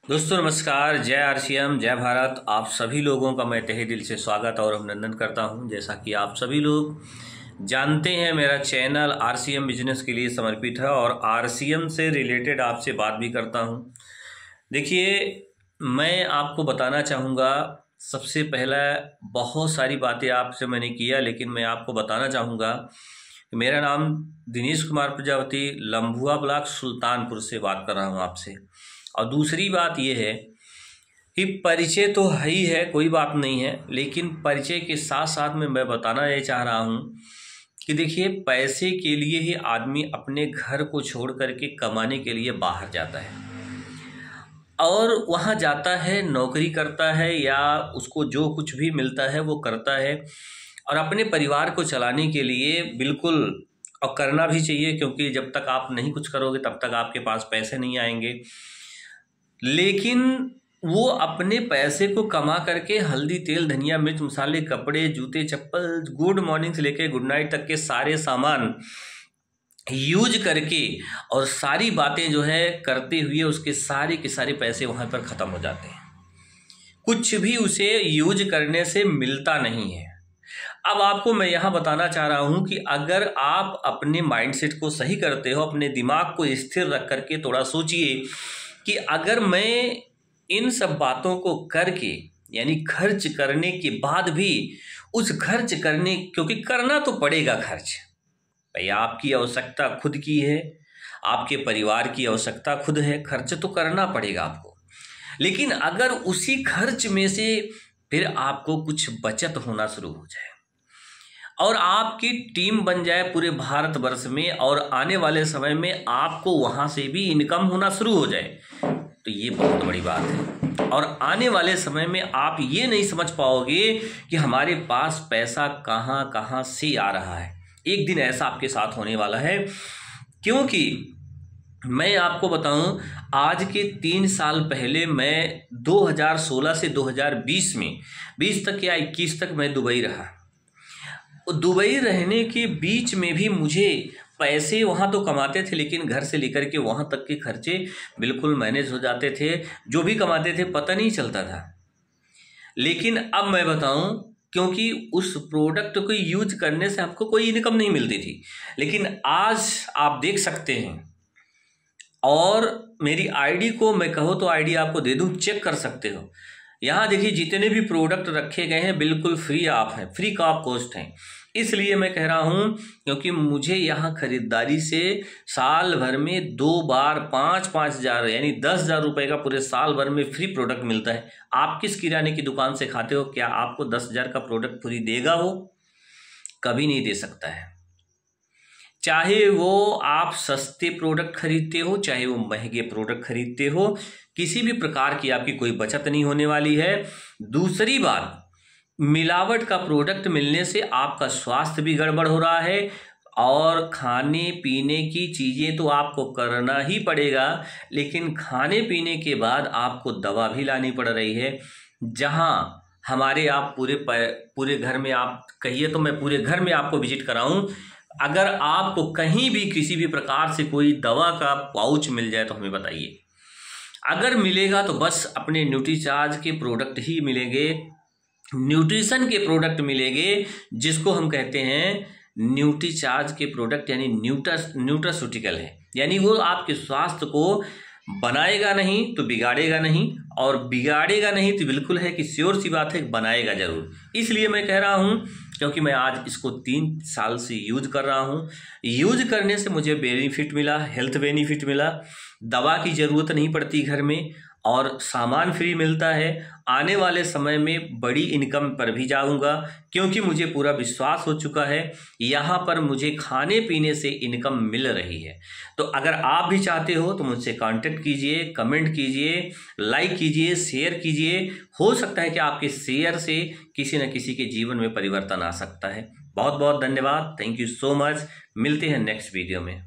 दोस्तों नमस्कार। जय आरसीएम, जय भारत। आप सभी लोगों का मैं तहे दिल से स्वागत और अभिनंदन करता हूं। जैसा कि आप सभी लोग जानते हैं, मेरा चैनल आरसीएम बिजनेस के लिए समर्पित है और आरसीएम से रिलेटेड आपसे बात भी करता हूं। देखिए, मैं आपको बताना चाहूँगा, सबसे पहला बहुत सारी बातें आपसे मैंने किया, लेकिन मैं आपको बताना चाहूँगा कि मेरा नाम दिनेश कुमार प्रजापति, लम्भुआ ब्लॉक सुल्तानपुर से बात कर रहा हूँ आपसे। और दूसरी बात यह है कि परिचय तो है ही है, कोई बात नहीं है, लेकिन परिचय के साथ साथ में मैं बताना ये चाह रहा हूँ कि देखिए, पैसे के लिए ही आदमी अपने घर को छोड़ करके कमाने के लिए बाहर जाता है और वहाँ जाता है, नौकरी करता है या उसको जो कुछ भी मिलता है वो करता है और अपने परिवार को चलाने के लिए बिल्कुल, और करना भी चाहिए, क्योंकि जब तक आप नहीं कुछ करोगे तब तक आपके पास पैसे नहीं आएंगे। लेकिन वो अपने पैसे को कमा करके हल्दी, तेल, धनिया, मिर्च, मसाले, कपड़े, जूते, चप्पल, गुड मॉर्निंग से लेके गुड नाइट तक के सारे सामान यूज करके और सारी बातें जो है करते हुए उसके सारे के सारे पैसे वहाँ पर ख़त्म हो जाते हैं। कुछ भी उसे यूज करने से मिलता नहीं है। अब आपको मैं यहाँ बताना चाह रहा हूँ कि अगर आप अपने माइंडसेट को सही करते हो, अपने दिमाग को स्थिर रख करके थोड़ा सोचिए कि अगर मैं इन सब बातों को करके, यानी खर्च करने के बाद भी उस खर्च करने, क्योंकि करना तो पड़ेगा खर्च, भाई आपकी आवश्यकता खुद की है, आपके परिवार की आवश्यकता खुद है, खर्च तो करना पड़ेगा आपको। लेकिन अगर उसी खर्च में से फिर आपको कुछ बचत होना शुरू हो जाए और आपकी टीम बन जाए पूरे भारतवर्ष में और आने वाले समय में आपको वहाँ से भी इनकम होना शुरू हो जाए, तो ये बहुत बड़ी बात है। और आने वाले समय में आप ये नहीं समझ पाओगे कि हमारे पास पैसा कहाँ कहाँ से आ रहा है। एक दिन ऐसा आपके साथ होने वाला है, क्योंकि मैं आपको बताऊं, आज के 3 साल पहले मैं 2016 से 2020 में 20 तक या 21 तक मैं दुबई रहा। दुबई रहने के बीच में भी मुझे पैसे वहाँ तो कमाते थे, लेकिन घर से लेकर के वहाँ तक के खर्चे बिल्कुल मैनेज हो जाते थे। जो भी कमाते थे पता नहीं चलता था। लेकिन अब मैं बताऊं, क्योंकि उस प्रोडक्ट को यूज करने से आपको कोई इनकम नहीं मिलती थी, लेकिन आज आप देख सकते हैं। और मेरी आईडी को मैं कहूँ तो आईडी आपको दे दूं, चेक कर सकते हो। यहाँ देखिए, जितने भी प्रोडक्ट रखे गए हैं बिल्कुल फ्री आप हैं, फ्री का कॉस्ट हैं। इसलिए मैं कह रहा हूँ, क्योंकि मुझे यहाँ खरीदारी से साल भर में 2 बार 5-5 हज़ार यानी 10,000 रुपये का पूरे साल भर में फ्री प्रोडक्ट मिलता है। आप किस किराने की दुकान से खाते हो? क्या आपको 10,000 का प्रोडक्ट फ्री देगा? वो कभी नहीं दे सकता है। चाहे वो आप सस्ते प्रोडक्ट खरीदते हो, चाहे वो महंगे प्रोडक्ट खरीदते हो, किसी भी प्रकार की आपकी कोई बचत नहीं होने वाली है। दूसरी बात, मिलावट का प्रोडक्ट मिलने से आपका स्वास्थ्य भी गड़बड़ हो रहा है और खाने पीने की चीज़ें तो आपको करना ही पड़ेगा, लेकिन खाने पीने के बाद आपको दवा भी लानी पड़ रही है। जहां हमारे आप पूरे घर में, आप कहिए तो मैं पूरे घर में आपको विजिट कराऊं, अगर आपको कहीं भी किसी भी प्रकार से कोई दवा का पाउच मिल जाए तो हमें बताइए। अगर मिलेगा तो बस अपने न्यूट्रीचार्ज के प्रोडक्ट ही मिलेंगे, न्यूट्रिशन के प्रोडक्ट मिलेंगे, जिसको हम कहते हैं न्यूट्रीचार्ज के प्रोडक्ट, यानी न्यूट्रास्यूटिकल है। यानी वो आपके स्वास्थ्य को बनाएगा नहीं तो बिगाड़ेगा नहीं, और बिगाड़ेगा नहीं तो बिल्कुल है कि श्योर सी बात है बनाएगा जरूर। इसलिए मैं कह रहा हूँ, क्योंकि मैं आज इसको 3 साल से यूज कर रहा हूँ। यूज करने से मुझे बेनिफिट मिला, हेल्थ बेनिफिट मिला, दवा की ज़रूरत नहीं पड़ती घर में और सामान फ्री मिलता है। आने वाले समय में बड़ी इनकम पर भी जाऊंगा, क्योंकि मुझे पूरा विश्वास हो चुका है यहाँ पर मुझे खाने पीने से इनकम मिल रही है। तो अगर आप भी चाहते हो तो मुझसे कांटेक्ट कीजिए, कमेंट कीजिए, लाइक कीजिए, शेयर कीजिए। हो सकता है कि आपके शेयर से किसी न किसी के जीवन में परिवर्तन आ सकता है। बहुत बहुत धन्यवाद, थैंक यू सो मच। मिलते हैं नेक्स्ट वीडियो में।